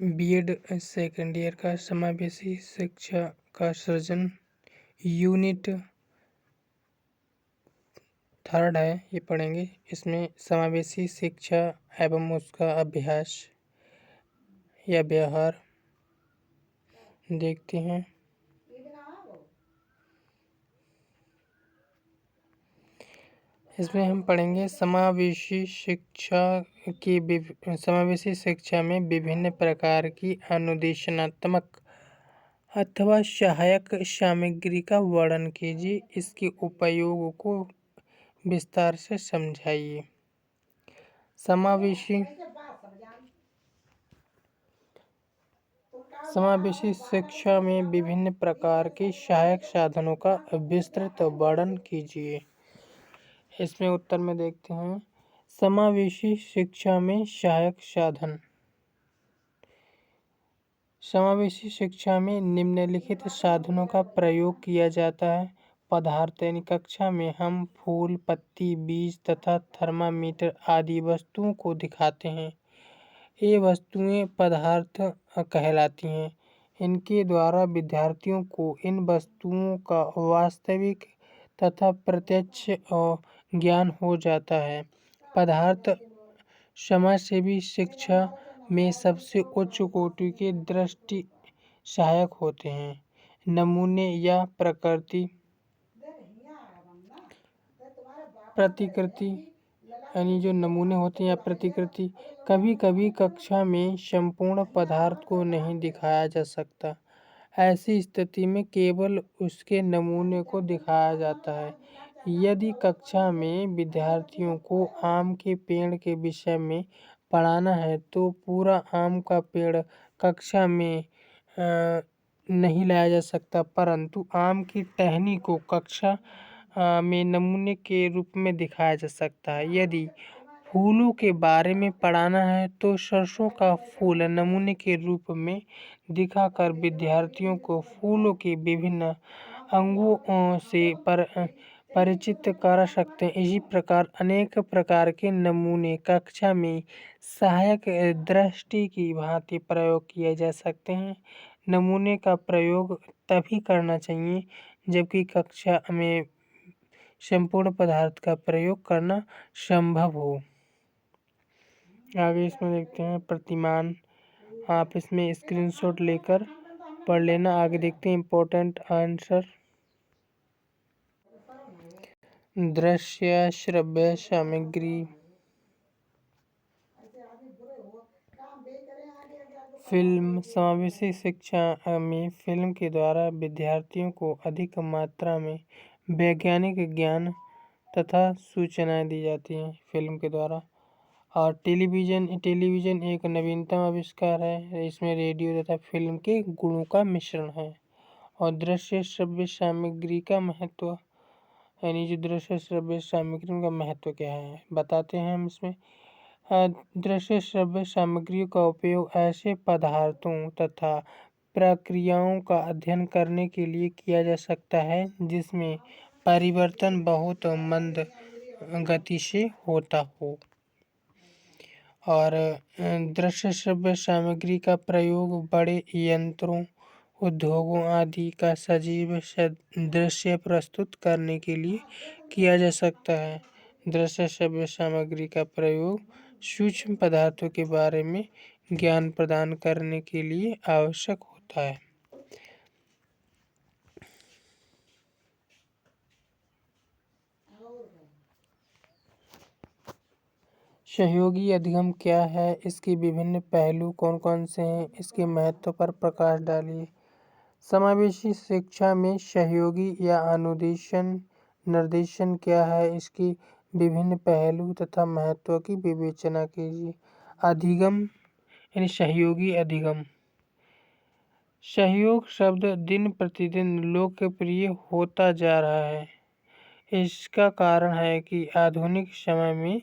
BEd second year का समावेशी शिक्षा का सृजन यूनिट 3 है, ये पढ़ेंगे। इसमें समावेशी शिक्षा एवं उसका अभ्यास या व्यवहार देखते हैं। इसमें हम पढ़ेंगे समावेशी शिक्षा में विभिन्न प्रकार की अनुदेशात्मक अथवा सहायक सामग्री का वर्णन कीजिए। इसके उपयोग को विस्तार से समझाइए। समावेशी शिक्षा में विभिन्न प्रकार के सहायक साधनों का विस्तृत वर्णन कीजिए। इसमें उत्तर में देखते हैं, समावेशी शिक्षा में सहायक साधन। समावेशी शिक्षा में निम्नलिखित साधनों का प्रयोग किया जाता है। पदार्थ यानी कक्षा में हम फूल, पत्ती, बीज तथा थर्मामीटर आदि वस्तुओं को दिखाते हैं। ये वस्तुएं पदार्थ कहलाती हैं। इनके द्वारा विद्यार्थियों को इन वस्तुओं का वास्तविक तथा प्रत्यक्ष ज्ञान हो जाता है। पदार्थ समाजसेवी शिक्षा में सबसे उच्च कोटि के दृष्टि सहायक होते हैं। नमूने या प्रतिकृति यानी जो नमूने होते हैं या प्रतिकृति, कभी कभी कक्षा में संपूर्ण पदार्थ को नहीं दिखाया जा सकता। ऐसी स्थिति में केवल उसके नमूने को दिखाया जाता है। यदि कक्षा में विद्यार्थियों को आम के पेड़ के विषय में पढ़ाना है तो पूरा आम का पेड़ कक्षा में नहीं लाया जा सकता, परंतु आम की टहनी को कक्षा में नमूने के रूप में दिखाया जा सकता है। यदि फूलों के बारे में पढ़ाना है तो सरसों का फूल नमूने के रूप में दिखाकर विद्यार्थियों को फूलों के विभिन्न अंगों से परिचित कर सकते हैं। इसी प्रकार अनेक प्रकार के नमूने कक्षा में सहायक दृष्टि की भांति प्रयोग किए जा सकते हैं। नमूने का प्रयोग तभी करना चाहिए जबकि कक्षा में संपूर्ण पदार्थ का प्रयोग करना संभव हो। आगे इसमें देखते हैं प्रतिमान। आप इसमें स्क्रीनशॉट लेकर पढ़ लेना। आगे देखते हैं इम्पोर्टेंट आंसर। दृश्य श्रव्य सामग्री। फिल्म। समावेशी शिक्षा में फिल्म के द्वारा विद्यार्थियों को अधिक मात्रा में वैज्ञानिक ज्ञान तथा सूचनाएं दी जाती हैं फिल्म के द्वारा। और टेलीविज़न एक नवीनतम आविष्कार है। इसमें रेडियो तथा फिल्म के गुणों का मिश्रण है। और दृश्य श्रव्य सामग्री का महत्व, यानी जो दृश्य श्रव्य सामग्री का महत्व क्या है बताते हैं हम इसमें। दृश्य श्रव्य सामग्रियों का उपयोग ऐसे पदार्थों तथा प्रक्रियाओं का अध्ययन करने के लिए किया जा सकता है जिसमें परिवर्तन बहुत मंद गति से होता हो। और दृश्य श्रव्य सामग्री का प्रयोग बड़े यंत्रों, उद्योगों आदि का सजीव दृश्य प्रस्तुत करने के लिए किया जा सकता है। दृश्य श्रव्य सामग्री का प्रयोग सूक्ष्म पदार्थों के बारे में ज्ञान प्रदान करने के लिए आवश्यक होता है। सहयोगी अधिगम क्या है, इसके विभिन्न पहलू कौन कौन से हैं, इसके महत्व पर प्रकाश डालिए। समावेशी शिक्षा में सहयोगी या अनुदेशन निर्देशन क्या है, इसकी विभिन्न पहलू तथा महत्व की विवेचना कीजिए। अधिगम यानी सहयोगी अधिगम। सहयोग शब्द दिन प्रतिदिन लोकप्रिय होता जा रहा है। इसका कारण है कि आधुनिक समय में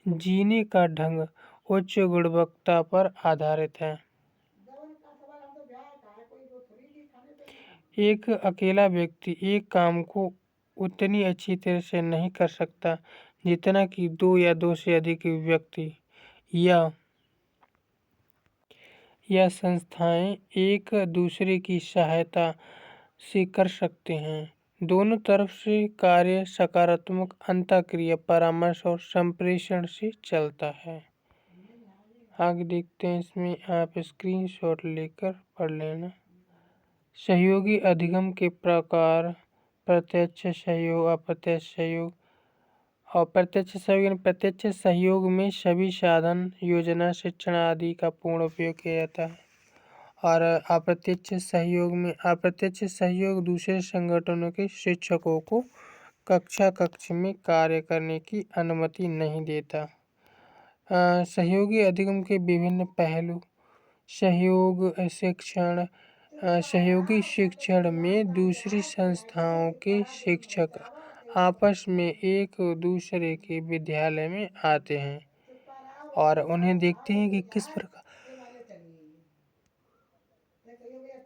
जीने का ढंग उच्च गुणवत्ता पर आधारित है। एक अकेला व्यक्ति एक काम को उतनी अच्छी तरह से नहीं कर सकता जितना कि 2 या 2 से अधिक व्यक्ति या या संस्थाएं एक दूसरे की सहायता से कर सकते हैं। दोनों तरफ से कार्य सकारात्मक अंतःक्रिया परामर्श और संप्रेषण से चलता है। आगे देखते हैं, इसमें आप स्क्रीनशॉट लेकर पढ़ लेना। सहयोगी अधिगम के प्रकार: प्रत्यक्ष सहयोग, अप्रत्यक्ष सहयोग। और प्रत्यक्ष सहयोग में सभी साधन, योजना, शिक्षण आदि का पूर्ण उपयोग किया जाता है। और अप्रत्यक्ष सहयोग दूसरे संगठनों के शिक्षकों को कक्ष में कार्य करने की अनुमति नहीं देता। सहयोगी अधिगम के विभिन्न पहलू: सहयोगी शिक्षण में दूसरी संस्थाओं के शिक्षक आपस में एक दूसरे के विद्यालय में आते हैं और उन्हें देखते हैं कि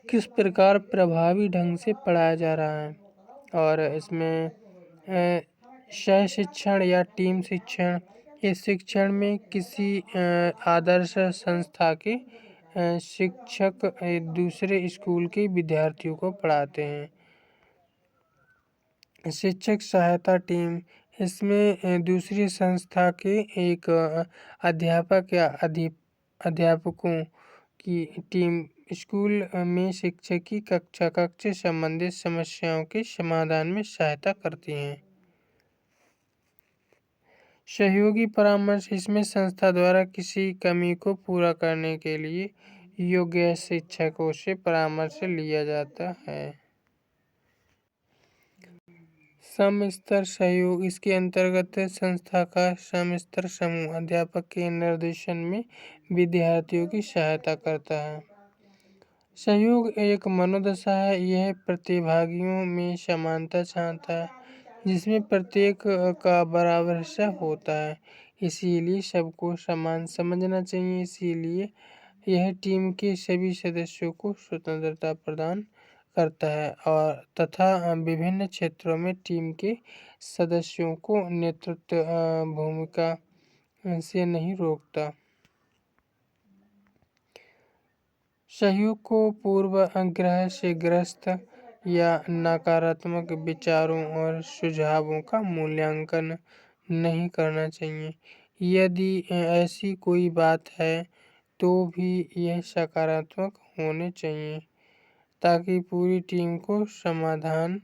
किस प्रकार प्रभावी ढंग से पढ़ाया जा रहा है। और इसमें सह शिक्षण या टीम शिक्षण, इस शिक्षण में किसी आदर्श संस्था के शिक्षक दूसरे स्कूल के विद्यार्थियों को पढ़ाते हैं। शिक्षक सहायता टीम, इसमें दूसरी संस्था के एक अध्यापक या अध्यापकों की टीम स्कूल में शिक्षक की कक्ष संबंधित समस्याओं के समाधान में सहायता करती हैं। सहयोगी परामर्श, इसमें संस्था द्वारा किसी कमी को पूरा करने के लिए योग्य शिक्षकों से परामर्श लिया जाता है। समस्तर सहयोग, इसके अंतर्गत संस्था का समस्तर समूह अध्यापक के निर्देशन में विद्यार्थियों की सहायता करता है। सहयोग एक मनोदशा है, यह प्रतिभागियों में समानता चाहता है जिसमें प्रत्येक का बराबर हिस्सा होता है, इसीलिए सबको समान समझना चाहिए। इसीलिए यह टीम के सभी सदस्यों को स्वतंत्रता प्रदान करता है और तथा विभिन्न क्षेत्रों में टीम के सदस्यों को नेतृत्व भूमिका से नहीं रोकता। सहयोग को पूर्वाग्रह से ग्रस्त या नकारात्मक विचारों और सुझावों का मूल्यांकन नहीं करना चाहिए। यदि ऐसी कोई बात है तो भी यह सकारात्मक होने चाहिए ताकि पूरी टीम को समाधान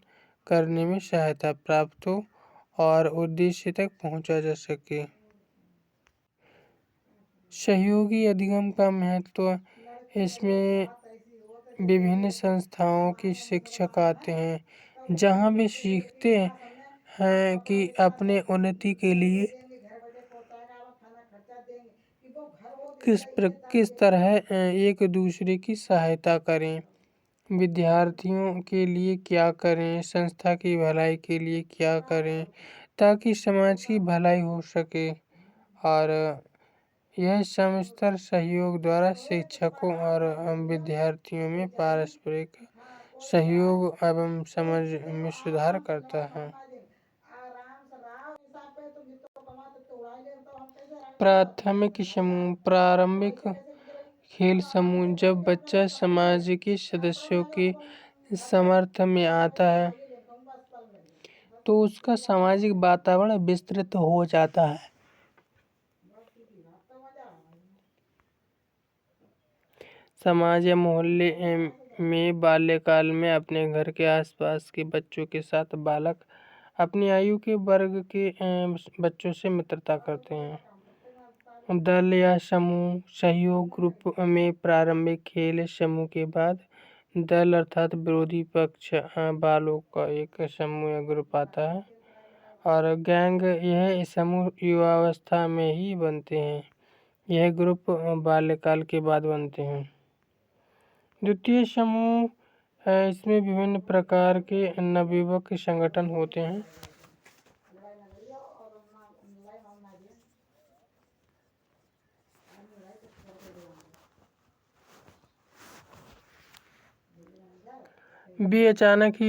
करने में सहायता प्राप्त हो और उद्देश्य तक पहुंचा जा सके। सहयोगी अधिगम का महत्व: इसमें विभिन्न संस्थाओं के शिक्षक आते हैं जहां वे सीखते हैं कि अपने उन्नति के लिए किस तरह एक दूसरे की सहायता करें, विद्यार्थियों के लिए क्या करें, संस्था की भलाई के लिए क्या करें ताकि समाज की भलाई हो सके। और यह समस्तर सहयोग द्वारा शिक्षकों और विद्यार्थियों में पारस्परिक सहयोग एवं समझ में सुधार करता है। प्राथमिक समूह, प्रारंभिक खेल समूह, जब बच्चा समाज के सदस्यों के समर्थन में आता है तो उसका सामाजिक वातावरण विस्तृत हो जाता है। समाज या मोहल्ले में बाल्यकाल में अपने घर के आसपास के बच्चों के साथ बालक अपनी आयु के वर्ग के बच्चों से मित्रता करते हैं। दल या समूह सहयोग ग्रुप में प्रारंभिक खेल समूह के बाद दल अर्थात विरोधी पक्ष बालों का एक समूह या ग्रुप आता है। और गैंग, यह समूह युवावस्था में ही बनते हैं। यह ग्रुप बाल्यकाल के बाद बनते हैं। द्वितीय समूह, इसमें विभिन्न प्रकार के नवयुवक संगठन होते हैं। वे अचानक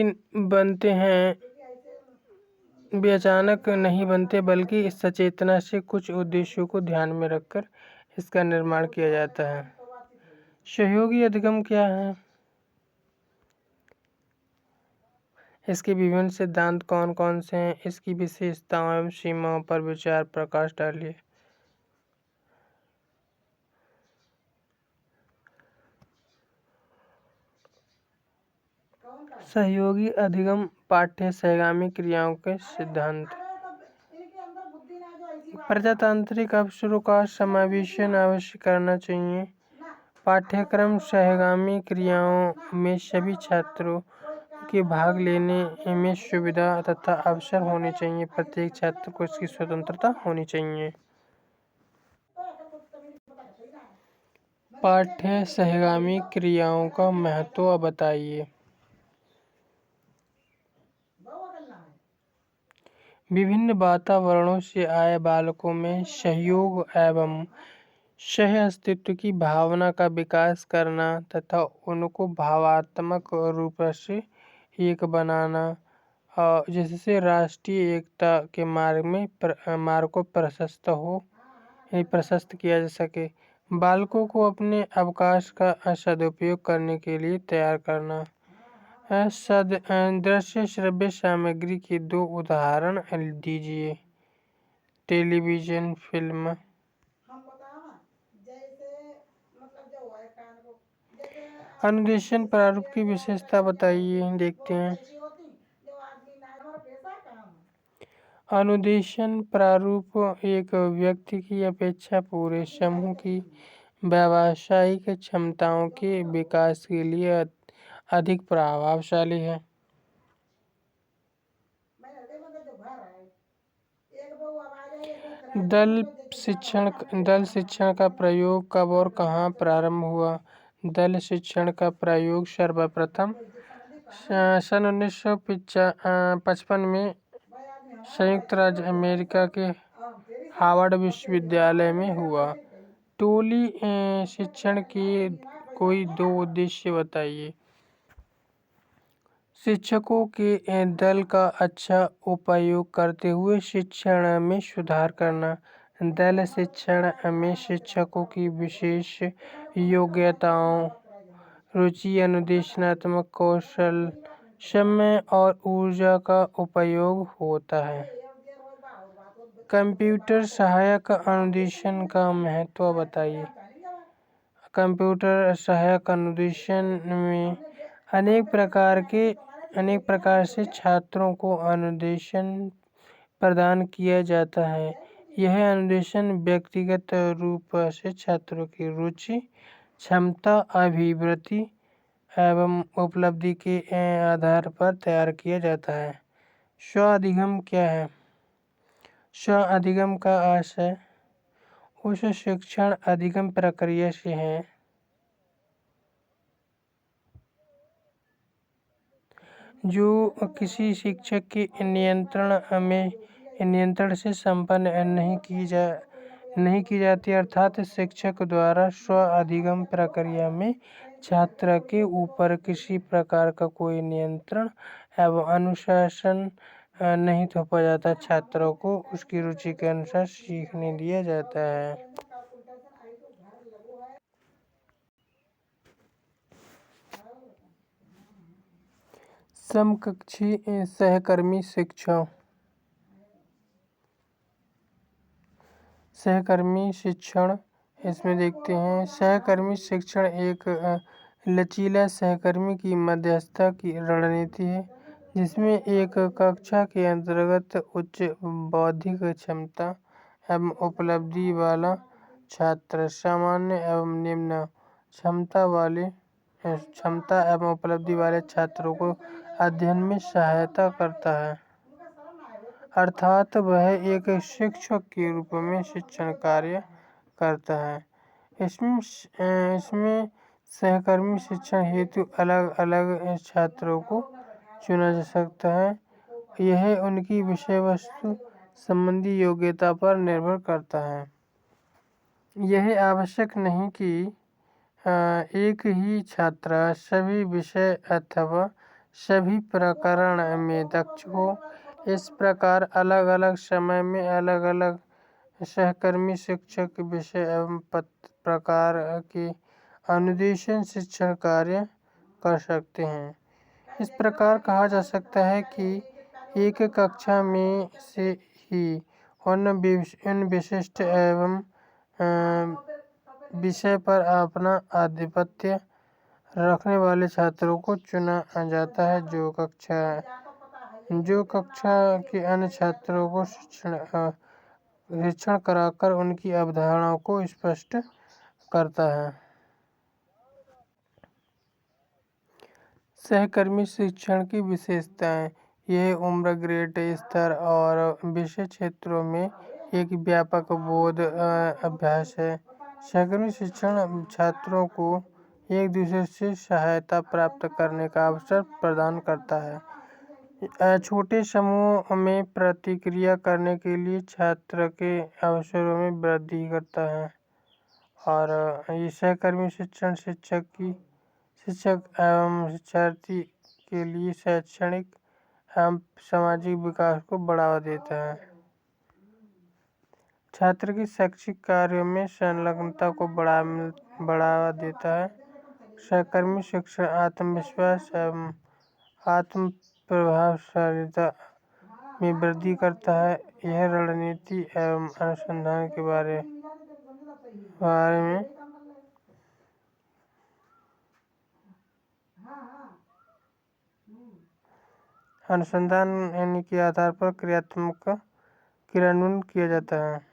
नहीं बनते बल्कि सचेतना से कुछ उद्देश्यों को ध्यान में रखकर इसका निर्माण किया जाता है। सहयोगी अधिगम क्या है? इसके विभिन्न सिद्धांत कौन कौन से हैं? इसकी विशेषताओं एवं सीमाओं पर विचार प्रकाश डालिए। सहयोगी अधिगम पाठ्य सहगामी क्रियाओं के सिद्धांत। प्रजातांत्रिक अवसरों का समावेशन अवश्य करना चाहिए। पाठ्यक्रम सहगामी क्रियाओं में सभी छात्रों के भाग लेने में सुविधा तथा अवसर होने चाहिए। प्रत्येक छात्र को इसकी स्वतंत्रता होनी चाहिए। पाठ्य सहगामी क्रियाओं का महत्व बताइए। विभिन्न वातावरणों से आए बालकों में सहयोग एवं सह अस्तित्व की भावना का विकास करना तथा उनको भावात्मक रूप से एक बनाना, जिससे राष्ट्रीय एकता के मार्ग को प्रशस्त किया जा सके। बालकों को अपने अवकाश का सदुपयोग करने के लिए तैयार करना। दृश्य श्रव्य सामग्री के 2 उदाहरण दीजिए। Television film. अनुदेशन प्रारूप की विशेषता बताइए। देखते हैं। अनुदेशन प्रारूप एक व्यक्ति की अपेक्षा पूरे समूह की व्यावसायिक क्षमताओं के विकास के लिए अधिक प्रभावशाली है। दल शिक्षण का प्रयोग कब और कहाँ प्रारंभ हुआ? दल शिक्षण का प्रयोग सर्वप्रथम सन 1955 में संयुक्त राज्य अमेरिका के हार्वर्ड विश्वविद्यालय में हुआ। टोली शिक्षण के कोई 2 उद्देश्य बताइए। शिक्षकों के दल का अच्छा उपयोग करते हुए शिक्षण में सुधार करना। दल शिक्षण में शिक्षकों की विशेष योग्यताओं, रुचि, अनुदेशनात्मक कौशल, समय और ऊर्जा का उपयोग होता है। कंप्यूटर सहायक अनुदेशन का महत्व बताइए। कंप्यूटर सहायक अनुदेशन में अनेक प्रकार से छात्रों को अनुदेशन प्रदान किया जाता है। यह अनुदेशन व्यक्तिगत रूप से छात्रों की रुचि, क्षमता, अभिवृत्ति एवं उपलब्धि के आधार पर तैयार किया जाता है। स्व अधिगम क्या है? स्व अधिगम का आशय उस शिक्षण अधिगम प्रक्रिया से है जो किसी शिक्षक के नियंत्रण से संपन्न नहीं की जाती, अर्थात शिक्षक द्वारा स्व अधिगम प्रक्रिया में छात्र के ऊपर किसी प्रकार का कोई नियंत्रण एवं अनुशासन नहीं थोपा जाता। छात्रों को उसकी रुचि के अनुसार सीखने दिया जाता है। समकक्षी सहकर्मी शिक्षण इसमें देखते हैं। सहकर्मी शिक्षण एक लचीला सहकर्मी की मध्यस्थता की रणनीति है, जिसमें एक कक्षा के अंतर्गत उच्च बौद्धिक क्षमता एवं उपलब्धि वाला छात्र सामान्य एवं निम्न क्षमता एवं उपलब्धि वाले छात्रों को अध्ययन में सहायता करता है, अर्थात वह एक शिक्षक के रूप में शिक्षण कार्य करता है। इसमें सहकर्मी शिक्षण हेतु अलग अलग छात्रों को चुना जा सकता है। यह उनकी विषय वस्तु संबंधी योग्यता पर निर्भर करता है। यह आवश्यक नहीं कि एक ही छात्र सभी विषय अथवा सभी प्रकरण में दक्ष हो। इस प्रकार अलग अलग समय में अलग अलग सहकर्मी शिक्षक विषय एवं प्रकार के अनुदेशन शिक्षण कार्य कर सकते हैं। इस प्रकार कहा जा सकता है कि एक कक्षा में से ही उन विशिष्ट एवं विषय पर अपना आधिपत्य रखने वाले छात्रों को चुना जाता है, जो कक्षा के अन्य छात्रों को शिक्षण कराकर उनकी अवधारणाओं को स्पष्ट करता है। सहकर्मी शिक्षण की विशेषताएं। यह उम्र, ग्रेड स्तर और विषय क्षेत्रों में एक व्यापक बोध अभ्यास है। सहकर्मी शिक्षण छात्रों को एक दूसरे से सहायता प्राप्त करने का अवसर प्रदान करता है। छोटे समूह में प्रतिक्रिया करने के लिए छात्र के अवसरों में वृद्धि करता है। और ये सहकर्मी शिक्षण शिक्षक एवं शिक्षार्थी के लिए शैक्षणिक एवं सामाजिक विकास को बढ़ावा देता है। छात्र की शैक्षिक कार्यों में संलग्नता को बढ़ावा देता है। सहकर्मी शिक्षण आत्मविश्वास एवं आत्म प्रभावशालिता में वृद्धि करता है। यह रणनीति एवं अनुसंधान के बारे में अनुसंधान के आधार पर क्रियान्वयन किया जाता है।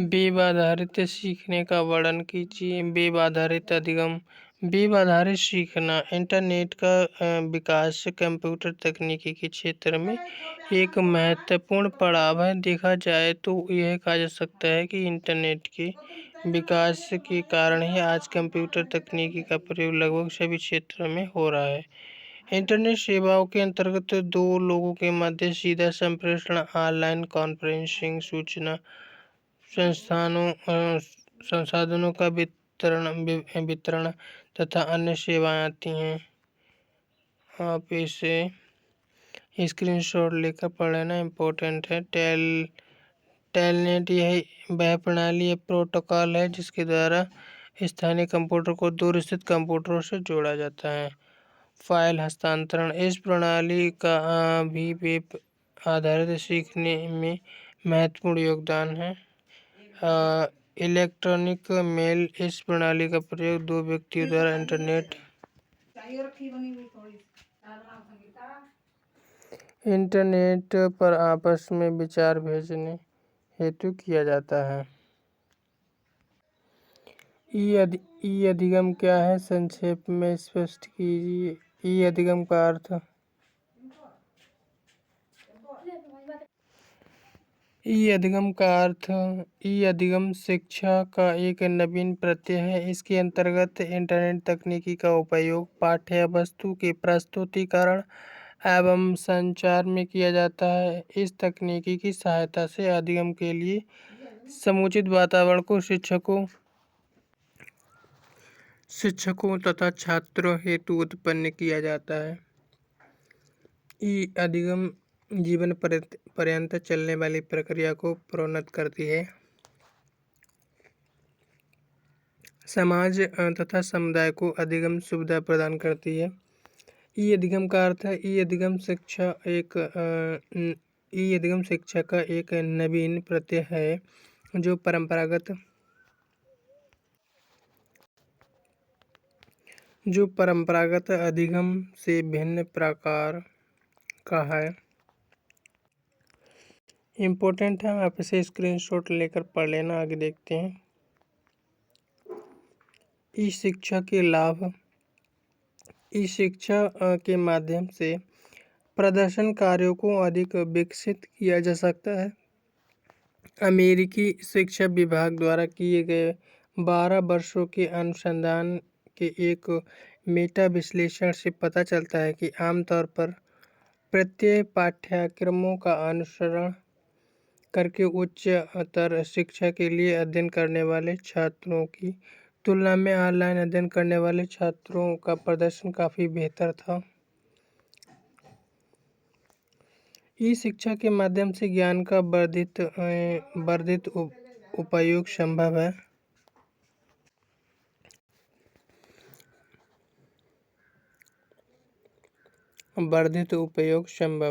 वेब आधारित सीखने का वर्णन कीजिए। वेब आधारित अधिगम। वेब आधारित सीखना इंटरनेट का विकास कंप्यूटर तकनीकी के क्षेत्र में एक महत्वपूर्ण पड़ाव है। देखा जाए तो यह कहा जा सकता है कि इंटरनेट के विकास के कारण ही आज कंप्यूटर तकनीकी का प्रयोग लगभग सभी क्षेत्रों में हो रहा है। इंटरनेट सेवाओं के अंतर्गत दो लोगों के मध्य सीधा संप्रेषण, ऑनलाइन कॉन्फ्रेंसिंग, सूचना संसाधनों का वितरण तथा अन्य सेवाएं आती हैं। आप इसे स्क्रीनशॉट लेकर पढ़ लेना इम्पोर्टेंट है। टेलनेट यह वह प्रणाली या प्रोटोकॉल है जिसके द्वारा स्थानीय कंप्यूटर को दूर स्थित कंप्यूटरों से जोड़ा जाता है। फाइल हस्तांतरण। इस प्रणाली का भी वेब आधारित सीखने में महत्वपूर्ण योगदान है। Electronic mail. इस प्रणाली का प्रयोग दो व्यक्तियों द्वारा इंटरनेट पर आपस में विचार भेजने हेतु किया जाता है। ई अधिगम क्या है, संक्षेप में स्पष्ट कीजिए। ई अधिगम का अर्थ ई अधिगम शिक्षा का एक नवीन प्रत्यय है। इसके अंतर्गत इंटरनेट तकनीकी का उपयोग पाठ्य वस्तु के प्रस्तुतिकरण एवं संचार में किया जाता है। इस तकनीकी की सहायता से अधिगम के लिए समुचित वातावरण को शिक्षकों तथा छात्रों हेतु उत्पन्न किया जाता है। ई अधिगम जीवन पर्यंत चलने वाली प्रक्रिया को प्रोन्नत करती है। समाज तथा समुदाय को अधिगम सुविधा प्रदान करती है। ई अधिगम का अर्थ है ई अधिगम शिक्षा का एक नवीन प्रत्यय है जो परंपरागत अधिगम से भिन्न प्रकार का है। इम्पोर्टेंट है, आप इसे स्क्रीनशॉट लेकर पढ़ लेना। आगे देखते हैं। ई शिक्षा के लाभ। ई शिक्षा के माध्यम से प्रदर्शन कार्यों को अधिक विकसित किया जा सकता है। अमेरिकी शिक्षा विभाग द्वारा किए गए 12 वर्षों के अनुसंधान के एक मेटा विश्लेषण से पता चलता है कि आमतौर पर प्रत्येक पाठ्यक्रमों का अनुसरण करके उच्चतर शिक्षा के लिए अध्ययन करने वाले छात्रों की तुलना में ऑनलाइन अध्ययन करने वाले छात्रों का प्रदर्शन काफ़ी बेहतर था। ई शिक्षा के माध्यम से ज्ञान का वर्धित उपयोग संभव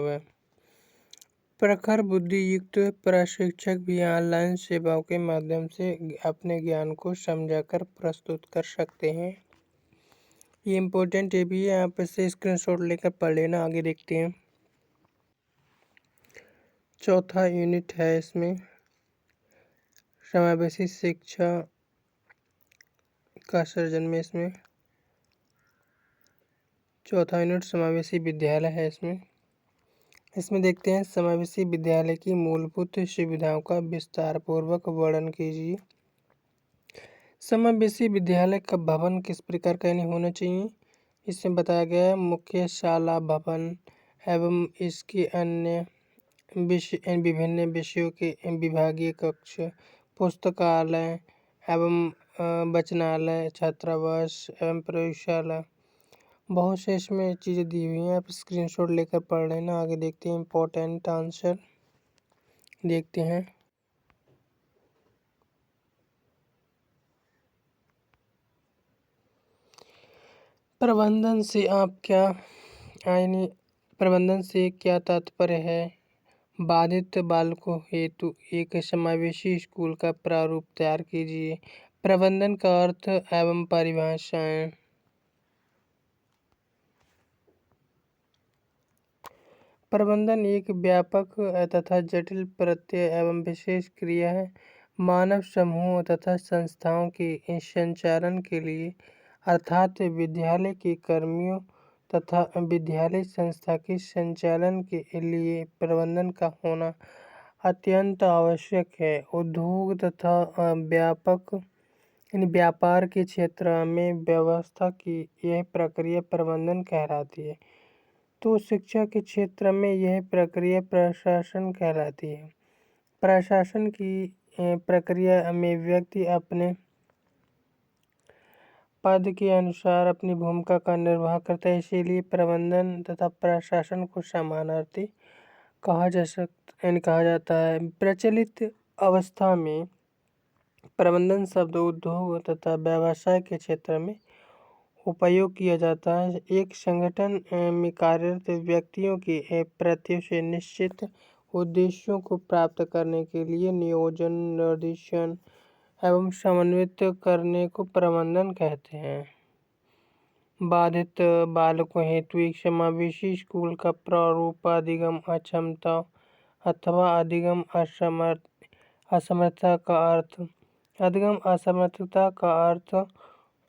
है। प्रखर बुद्धि युक्त प्रशिक्षक भी ऑनलाइन सेवाओं के माध्यम से अपने ज्ञान को समझाकर प्रस्तुत कर सकते हैं। ये इम्पोर्टेंट ये भी है, आप इसे स्क्रीनशॉट लेकर पढ़ लेना। आगे देखते हैं। चौथा यूनिट है इसमें समावेशी शिक्षा का सर्जन में इसमें चौथा यूनिट समावेशी विद्यालय है। इसमें देखते हैं समावेशी विद्यालय की मूलभूत सुविधाओं का विस्तार पूर्वक वर्णन कीजिए। समावेशी विद्यालय का भवन किस प्रकार का होना चाहिए, इसमें बताया गया है। मुख्य शाला भवन एवं इसके अन्य विभिन्न विषयों के विभागीय कक्ष, पुस्तकालय एवं वाचनालय, छात्रावास एवं प्रयोगशाला, बहुत से इसमें चीज़ें दी हुई हैं। आप स्क्रीनशॉट लेकर पढ़ लेना। आगे देखते हैं। इम्पोर्टेंट आंसर देखते हैं। प्रबंधन से क्या तात्पर्य है? बाधित बालकों हेतु एक समावेशी स्कूल का प्रारूप तैयार कीजिए। प्रबंधन का अर्थ एवं परिभाषाएं। प्रबंधन एक व्यापक तथा जटिल प्रत्यय एवं विशेष क्रिया है। मानव समूहों तथा संस्थाओं के संचालन के लिए अर्थात विद्यालय के कर्मियों तथा विद्यालय संस्था के संचालन के लिए प्रबंधन का होना अत्यंत आवश्यक है। उद्योग तथा व्यापार के क्षेत्र में व्यवस्था की यह प्रक्रिया प्रबंधन कहलाती है। तो शिक्षा के क्षेत्र में यह प्रक्रिया प्रशासन कहलाती है। प्रशासन की प्रक्रिया में व्यक्ति अपने पद के अनुसार अपनी भूमिका का निर्वाह करता है। इसीलिए प्रबंधन तथा प्रशासन को समानार्थी कहा जाता है। प्रचलित अवस्था में प्रबंधन शब्द उद्योग तथा व्यवसाय के क्षेत्र में उपयोग किया जाता है। एक संगठन में कार्यरत व्यक्तियों के प्रत्ययों से निश्चित उद्देश्यों को प्राप्त करने के लिए नियोजन, निर्देशन एवं समन्वित करने को प्रबंधन कहते हैं। बाधित बालकों हेतु एक समावेशी स्कूल का प्रारूप अधिगम अक्षमता अथवा अधिगम असमर्थता का अर्थ। अधिगम असमर्थता का अर्थ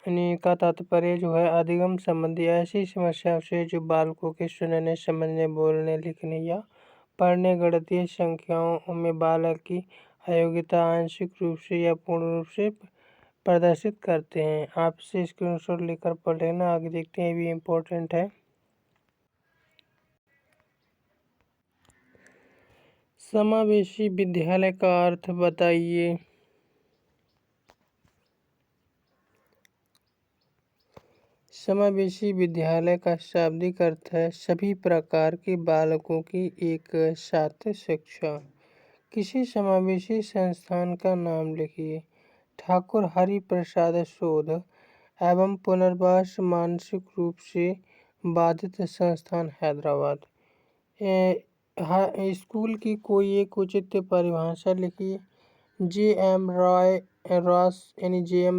का तात्पर्य जो है अधिगम संबंधी ऐसी समस्याओं से जो बालकों के सुनने, समझने, बोलने, लिखने या पढ़ने गणितीय संख्याओं में बालक की अयोग्यता आंशिक रूप से या पूर्ण रूप से प्रदर्शित करते हैं। आपसे स्क्रीनशॉट लेकर पढ़ लेना। आगे देखते हैं, भी इम्पोर्टेंट है। समावेशी विद्यालय का अर्थ बताइए। समावेशी विद्यालय का शाब्दिक अर्थ है सभी प्रकार के बालकों की एक साथ शिक्षा। किसी समावेशी संस्थान का नाम लिखिए। ठाकुर हरि प्रसाद शोध एवं पुनर्वास मानसिक रूप से बाधित संस्थान हैदराबाद। स्कूल की कोई एक उचित परिभाषा लिखिए। जे.एम.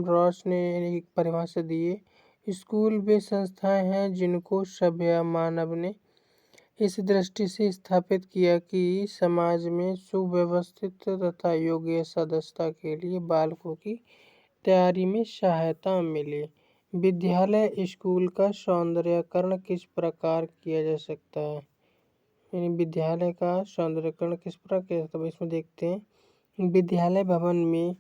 रॉस ने एक परिभाषा दी है। स्कूल वे संस्थाएं हैं जिनको सभ्य मानव ने इस दृष्टि से स्थापित किया कि समाज में सुव्यवस्थित तथा योग्य सदस्यता के लिए बालकों की तैयारी में सहायता मिले। विद्यालय स्कूल का सौंदर्यकरण किस प्रकार किया जा सकता है? यानी विद्यालय का सौंदर्यकरण किस प्रकार किया जाता है, इसमें देखते हैं। विद्यालय भवन में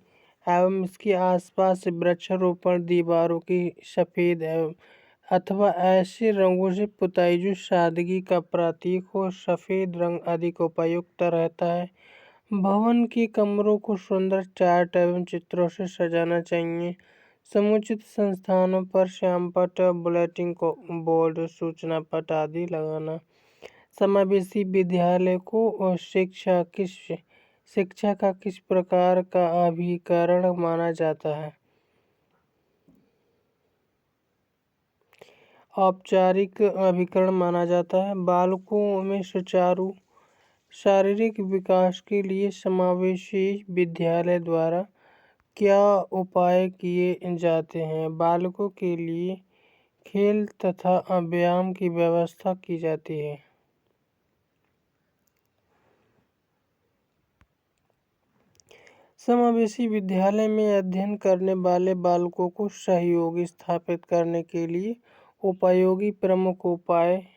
एवं इसके आसपास वृक्षारोपण, दीवारों की सफ़ेद अथवा ऐसे रंगों से पुताई जो सादगी का प्रतीक हो। सफ़ेद रंग अधिक उपयुक्त रहता है। भवन के कमरों को सुंदर चार्ट एवं चित्रों से सजाना चाहिए। समुचित संस्थानों पर श्यामपट्ट, बुलेटिन बोर्ड, सूचना पट आदि लगाना समावेशी विद्यालय को शिक्षा का किस प्रकार का अभिकरण माना जाता है? औपचारिक अभिकरण माना जाता है। बालकों में सुचारू शारीरिक विकास के लिए समावेशी विद्यालय द्वारा क्या उपाय किए जाते हैं? बालकों के लिए खेल तथा व्यायाम की व्यवस्था की जाती है। समावेशी विद्यालय में अध्ययन करने वाले बालकों को सहयोग स्थापित करने के लिए उपयोगी प्रमुख उपाय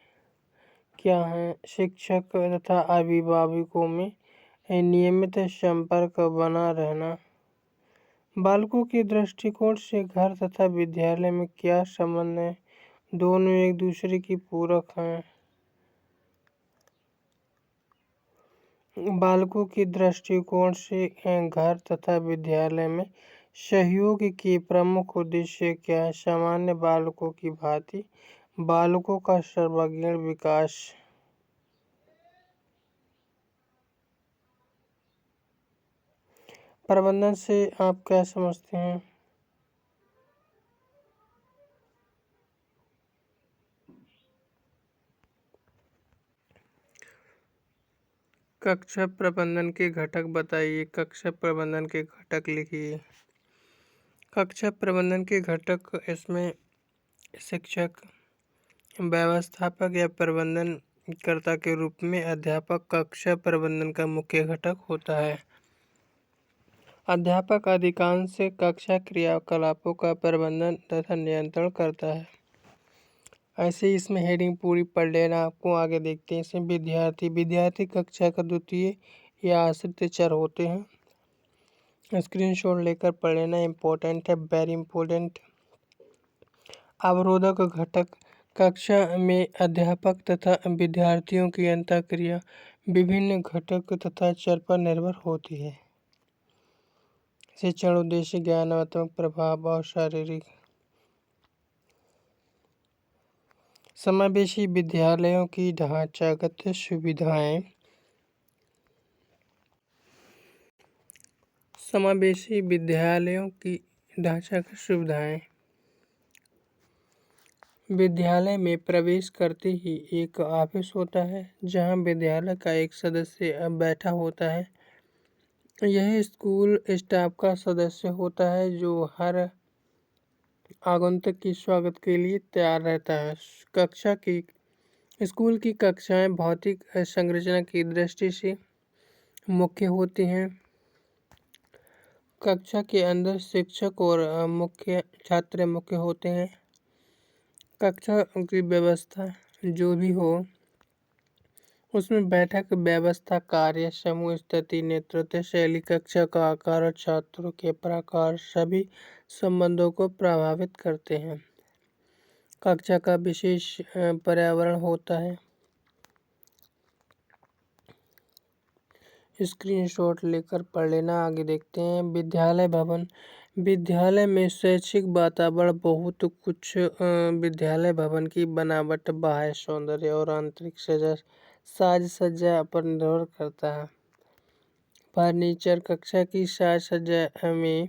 क्या हैं? शिक्षक तथा अभिभावकों में नियमित संपर्क बना रहना। बालकों के दृष्टिकोण से घर तथा विद्यालय में क्या संबंध है? दोनों एक दूसरे की पूरक हैं। बालकों के दृष्टिकोण से घर तथा विद्यालय में सहयोग के प्रमुख उद्देश्य क्या है? सामान्य बालकों की भांति बालकों का सर्वांगीण विकास। प्रबंधन से आप क्या समझते हैं? कक्षा प्रबंधन के घटक बताइए। कक्षा प्रबंधन के घटक लिखिए। कक्षा प्रबंधन के घटक इसमें शिक्षक, व्यवस्थापक या प्रबंधनकर्ता के रूप में अध्यापक कक्षा प्रबंधन का मुख्य घटक होता है। अध्यापक अधिकांश कक्षा क्रियाकलापों का प्रबंधन तथा नियंत्रण करता है। ऐसे ही इसमें हेडिंग पूरी पढ़ लेना। आपको आगे देखते हैं। इसमें विद्यार्थी कक्षा का द्वितीय या आश्रित चर होते हैं। स्क्रीनशॉट लेकर पढ़ लेना, इम्पोर्टेंट है, वेरी इम्पोर्टेंट। अवरोधक घटक कक्षा में अध्यापक तथा विद्यार्थियों की अंतःक्रिया विभिन्न घटक तथा चर पर निर्भर होती है। शिक्षण उद्देश्य, ज्ञानात्मक प्रभाव और शारीरिक। समावेशी विद्यालयों की ढांचागत सुविधाएं। समावेशी विद्यालयों की ढांचागत सुविधाएं विद्यालय में प्रवेश करते ही एक ऑफिस होता है जहां विद्यालय का एक सदस्य बैठा होता है। यह स्कूल स्टाफ का सदस्य होता है जो हर आगंतुक के स्वागत के लिए तैयार रहता है। स्कूल की कक्षाएं भौतिक संरचना की दृष्टि से मुख्य होती हैं। कक्षा के अंदर शिक्षक और मुख्य छात्र मुख्य होते हैं। कक्षा की व्यवस्था जो भी हो उसमें बैठक व्यवस्था, कार्य समूह स्थिति, नेतृत्व शैली, कक्षा का आकार और छात्रों के प्रकार सभी संबंधों को प्रभावित करते हैं। कक्षा का विशेष पर्यावरण होता है। स्क्रीनशॉट लेकर पढ़ लेना। आगे देखते हैं। विद्यालय भवन। विद्यालय में शैक्षिक वातावरण बहुत कुछ विद्यालय भवन की बनावट, बाह्य सौंदर्य और आंतरिक साज सज्जा पर निर्भर करता है। फर्नीचर। कक्षा की साज सज्जा में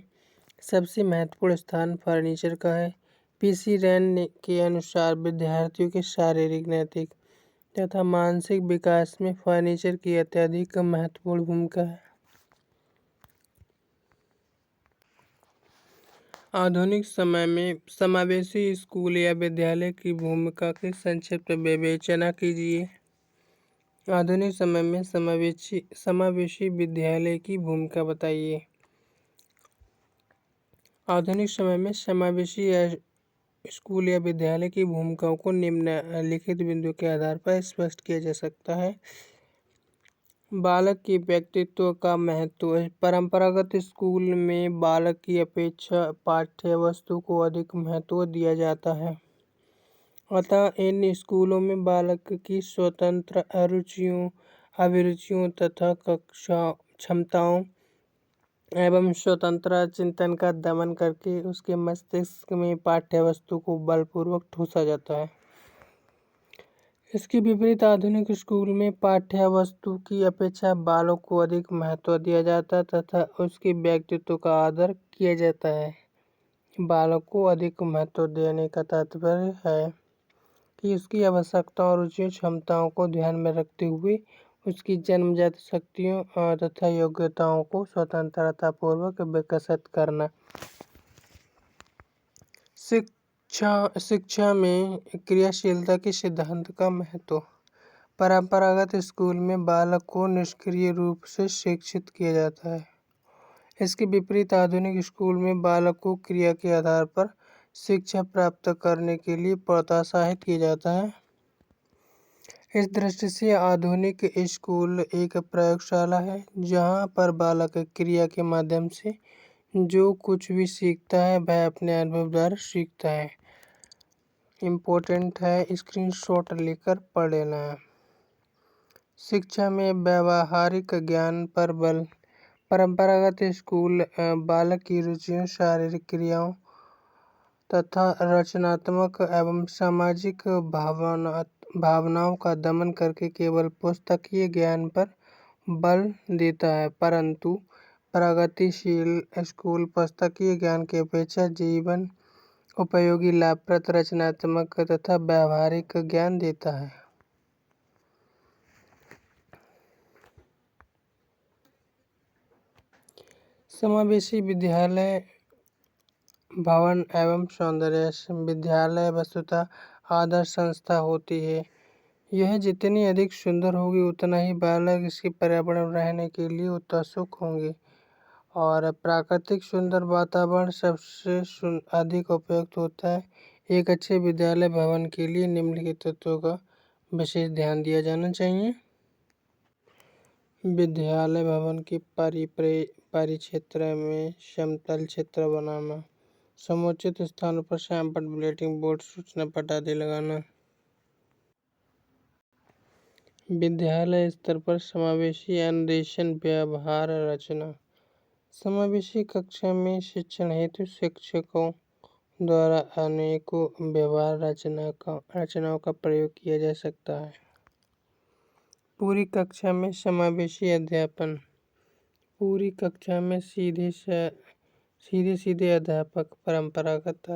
सबसे महत्वपूर्ण स्थान फर्नीचर का है। पीसी रैन के अनुसार विद्यार्थियों के शारीरिक, नैतिक तथा मानसिक विकास में फर्नीचर की अत्यधिक महत्वपूर्ण भूमिका है। आधुनिक समय में समावेशी स्कूल या विद्यालय की भूमिका की संक्षिप्त विवेचना कीजिए। आधुनिक समय में समावेशी विद्यालय की भूमिका बताइए। आधुनिक समय में समावेशी स्कूल या विद्यालय की भूमिकाओं को निम्नलिखित बिंदु के आधार पर स्पष्ट किया जा सकता है। बालक के व्यक्तित्व का महत्व। परंपरागत स्कूल में बालक की अपेक्षा पाठ्य वस्तु को अधिक महत्व दिया जाता है। अतः इन स्कूलों में बालक की स्वतंत्र रुचियों, अभिरुचियों तथा कक्षा क्षमताओं एवं स्वतंत्र चिंतन का दमन करके उसके मस्तिष्क में पाठ्य वस्तु को बलपूर्वक ठूंसा जाता है। इसके विपरीत आधुनिक स्कूल में पाठ्य वस्तु की अपेक्षा बालक को अधिक महत्व दिया जाता है तथा उसके व्यक्तित्व का आदर किया जाता है। बालक को अधिक महत्व देने का तात्पर्य है कि उसकी आवश्यकताओं, रुचियों, क्षमताओं को ध्यान में रखते हुए उसकी जन्मजात शक्तियों तथा योग्यताओं को स्वतंत्रतापूर्वक विकसित करना। शिक्षा में क्रियाशीलता के सिद्धांत का महत्व। परंपरागत स्कूल में बालक को निष्क्रिय रूप से शिक्षित किया जाता है। इसके विपरीत आधुनिक स्कूल में बालक को क्रिया के आधार पर शिक्षा प्राप्त करने के लिए प्रोत्साहित किया जाता है। इस दृष्टि से आधुनिक स्कूल एक प्रयोगशाला है जहाँ पर बालक क्रिया के माध्यम से जो कुछ भी सीखता है वह अपने अनुभव द्वारा सीखता है। इम्पोर्टेंट है, स्क्रीनशॉट लेकर पढ़ लेना है। शिक्षा में व्यावहारिक ज्ञान पर बल। परंपरागत स्कूल बालक की रुचियों, शारीरिक क्रियाओं तथा रचनात्मक एवं सामाजिक भावनाओं का दमन करके केवल पुस्तकीय ज्ञान पर बल देता है, परंतु प्रगतिशील स्कूल पुस्तकीय ज्ञान की अपेक्षा जीवन उपयोगी, लाभप्रद, रचनात्मक तथा व्यावहारिक ज्ञान देता है। समावेशी विद्यालय भवन एवं सौंदर्य। विद्यालय वस्तुतः आदर्श संस्था होती है। यह जितनी अधिक सुंदर होगी उतना ही बालक इसके पर्यावरण रहने के लिए उत्सुक होंगे और प्राकृतिक सुंदर वातावरण सबसे अधिक उपयुक्त होता है। एक अच्छे विद्यालय भवन के लिए निम्नलिखित तत्वों का विशेष ध्यान दिया जाना चाहिए। विद्यालय भवन के परिक्षेत्र में समतल क्षेत्र बनाना, समुचित स्थानों पर सैंपल बुलेटिन बोर्ड, सूचना पट आदि लगाना। विद्यालय स्तर पर समावेशी अनुदेशन व्यवहार रचना। समावेशी कक्षा में शिक्षण हेतु शिक्षकों द्वारा अनेकों व्यवहार रचनाओं का प्रयोग किया जा सकता है। पूरी कक्षा में समावेशी अध्यापन। पूरी कक्षा में सीधे अध्यापक परंपरागत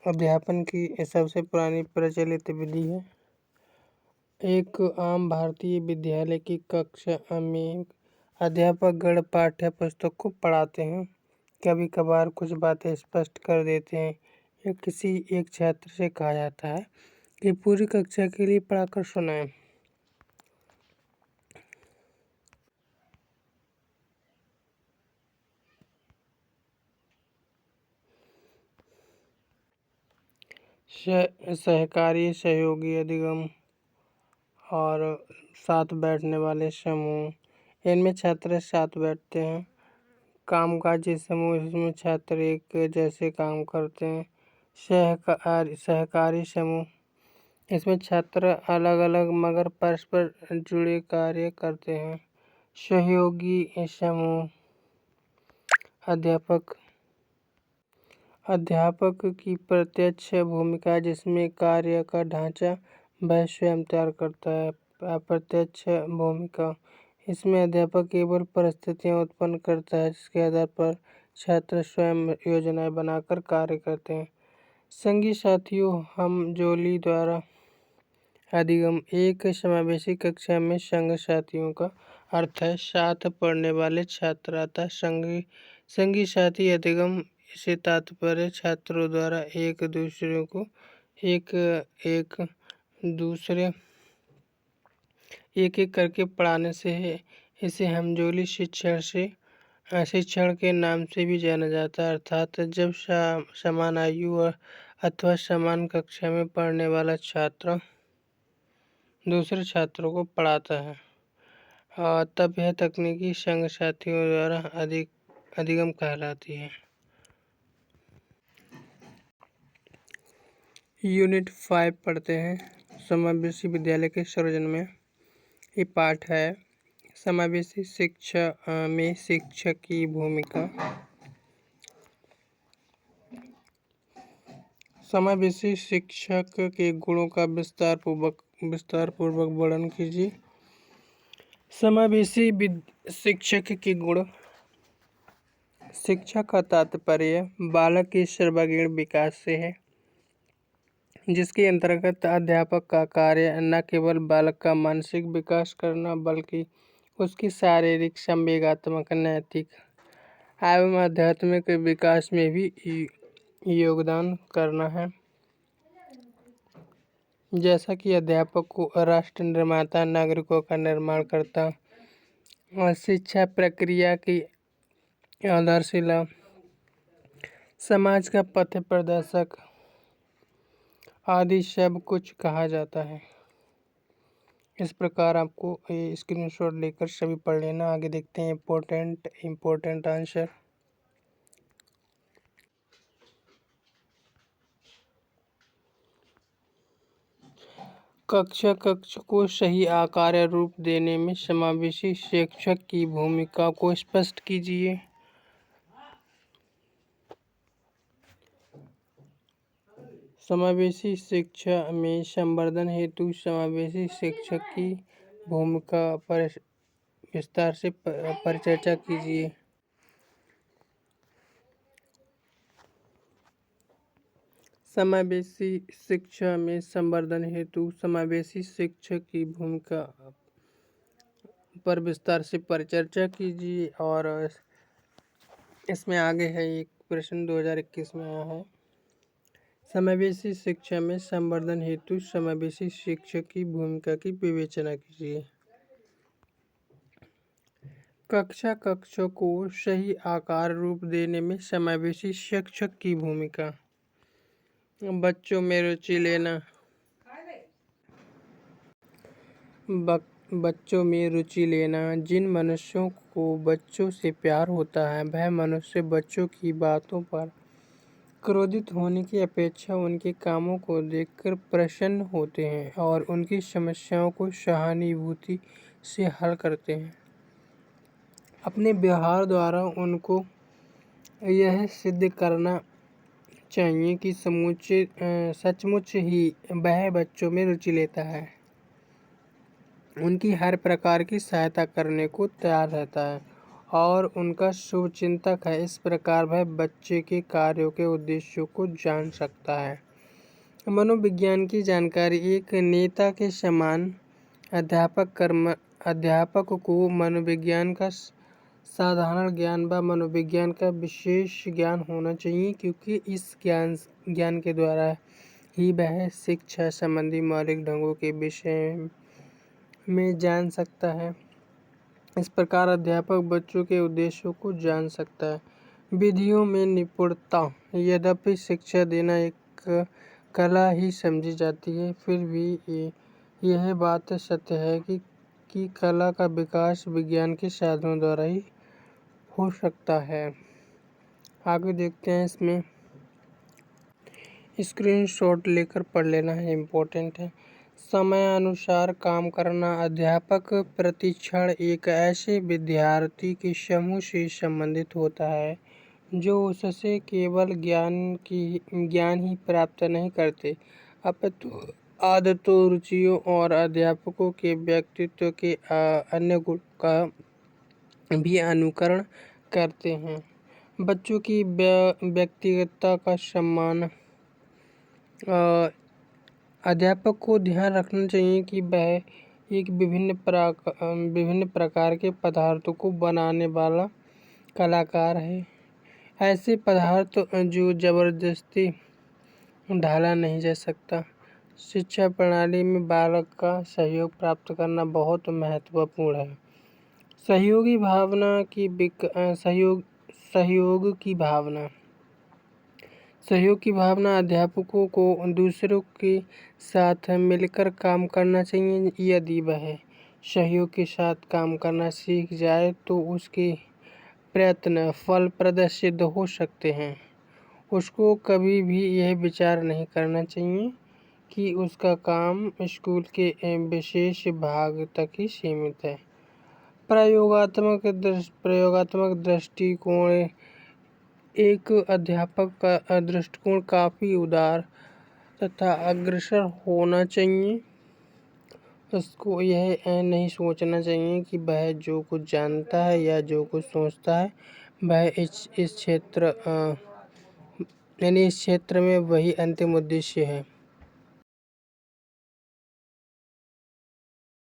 अध्यापन की सबसे पुरानी प्रचलित विधि है। एक आम भारतीय विद्यालय की कक्षा में अध्यापक गण पाठ्य पुस्तक को पढ़ाते हैं, कभी कभार कुछ बातें स्पष्ट कर देते हैं या किसी एक छात्र से कहा जाता है कि पूरी कक्षा के लिए पढ़ाकर सुनाएं। सहकारी, सहयोगी, अधिगम और साथ बैठने वाले समूह। इनमें छात्र साथ बैठते हैं। कामकाजी समूह, इसमें छात्र एक जैसे काम करते हैं। सहकारी समूह, इसमें छात्र अलग अलग मगर परस्पर जुड़े कार्य करते हैं। सहयोगी समूह, अध्यापक की प्रत्यक्ष भूमिका जिसमें कार्य का ढांचा वह स्वयं तैयार करता है। अप्रत्यक्ष भूमिका, इसमें अध्यापक केवल परिस्थितियां उत्पन्न करता है जिसके आधार पर छात्र स्वयं योजनाएं बनाकर कार्य करते हैं। संगी साथियों, हमजोली द्वारा अधिगम। एक समावेशी कक्षा में संग साथियों का अर्थ है साथ पढ़ने वाले छात्र अतः संगी साथी। अधिगम से तात्पर्य छात्रों द्वारा एक एक करके पढ़ाने से है। इसे हमजोली शिक्षण के नाम से भी जाना जाता है, अर्थात जब समान आयु अथवा समान कक्षा में पढ़ने वाला छात्र दूसरे छात्रों को पढ़ाता है तब यह तकनीकी संग साथियों द्वारा अधिगम कहलाती है। यूनिट 5 पढ़ते हैं, समावेशी विद्यालय के सृजन में। ये पाठ है समावेशी शिक्षा में शिक्षक की भूमिका। समावेशी शिक्षक के गुणों का विस्तार पूर्वक वर्णन कीजिए। समावेशी शिक्षक के गुण। शिक्षा का तात्पर्य बालक के सर्वांगीण विकास से है, जिसके अंतर्गत अध्यापक का कार्य न केवल बालक का मानसिक विकास करना बल्कि उसकी शारीरिक, संवेगात्मक, नैतिक एवं आध्यात्मिक विकास में भी योगदान करना है। जैसा कि अध्यापक को राष्ट्र निर्माता, नागरिकों का निर्माण करता और शिक्षा प्रक्रिया की आधारशिला, समाज का पथ प्रदर्शक आदि सब कुछ कहा जाता है। इस प्रकार आपको स्क्रीनशॉट लेकर सभी पढ़ लेना। आगे देखते हैं इम्पोर्टेंट आंसर। कक्ष को सही आकार या रूप देने में समावेशी शिक्षक की भूमिका को स्पष्ट कीजिए। समावेशी शिक्षा में संवर्धन हेतु समावेशी शिक्षक की भूमिका पर विस्तार से परिचर्चा कीजिए। समावेशी शिक्षा में संवर्धन हेतु समावेशी शिक्षक की भूमिका पर विस्तार से परिचर्चा कीजिए। और इसमें आगे है एक प्रश्न 2021 में आया है। समावेशी शिक्षा में संवर्धन हेतु समावेशी शिक्षक की भूमिका की विवेचना कीजिए। कक्षों को सही आकार रूप देने में समावेशी शिक्षक की भूमिका। बच्चों में रुचि लेना। बच्चों में रुचि लेना। जिन मनुष्यों को बच्चों से प्यार होता है वह मनुष्य बच्चों की बातों पर क्रोधित होने की अपेक्षा उनके कामों को देखकर प्रसन्न होते हैं और उनकी समस्याओं को सहानुभूति से हल करते हैं। अपने व्यवहार द्वारा उनको यह सिद्ध करना चाहिए कि सचमुच ही वह बच्चों में रुचि लेता है, उनकी हर प्रकार की सहायता करने को तैयार रहता है और उनका शुभचिंतक है। इस प्रकार वह बच्चे के कार्यों के उद्देश्यों को जान सकता है। मनोविज्ञान की जानकारी। एक नेता के समान अध्यापक को मनोविज्ञान का साधारण ज्ञान व मनोविज्ञान का विशेष ज्ञान होना चाहिए, क्योंकि इस ज्ञान के द्वारा ही वह शिक्षा संबंधी मौलिक ढंगों के विषय में जान सकता है। इस प्रकार अध्यापक बच्चों के उद्देश्यों को जान सकता है। विधियों में निपुणता। यद्यपि शिक्षा देना एक कला ही समझी जाती है, फिर भी यह बात सत्य है कि कला का विकास विज्ञान के साधनों द्वारा ही हो सकता है। आगे देखते हैं। इसमें स्क्रीनशॉट लेकर पढ़ लेना है, इम्पोर्टेंट है। समयानुसार काम करना। अध्यापक प्रतिक्षण एक ऐसे विद्यार्थी के समूह से संबंधित होता है जो उससे केवल ज्ञान ही प्राप्त नहीं करते, अपितु आदतों, रुचियों और अध्यापकों के व्यक्तित्व के अन्य गुण का भी अनुकरण करते हैं। बच्चों की व्यक्तिगतता का सम्मान। अध्यापक को ध्यान रखना चाहिए कि वह एक विभिन्न प्रकार के पदार्थों को बनाने वाला कलाकार है। ऐसे पदार्थ जो जबरदस्ती ढाला नहीं जा सकता। शिक्षा प्रणाली में बालक का सहयोग प्राप्त करना बहुत महत्वपूर्ण है। सहयोग की भावना। अध्यापकों को दूसरों के साथ मिलकर काम करना चाहिए। यदि वह सहयोग के साथ काम करना सीख जाए तो उसके प्रयत्न फलप्रद सिद्ध हो सकते हैं। उसको कभी भी यह विचार नहीं करना चाहिए कि उसका काम स्कूल के विशेष भाग तक ही सीमित है। प्रयोगात्मक दृष्टिकोण। एक अध्यापक का दृष्टिकोण काफ़ी उदार तथा अग्रसर होना चाहिए। उसको यह नहीं सोचना चाहिए कि वह जो कुछ जानता है या जो कुछ सोचता है वह इस क्षेत्र यानी इस क्षेत्र में वही अंतिम उद्देश्य है।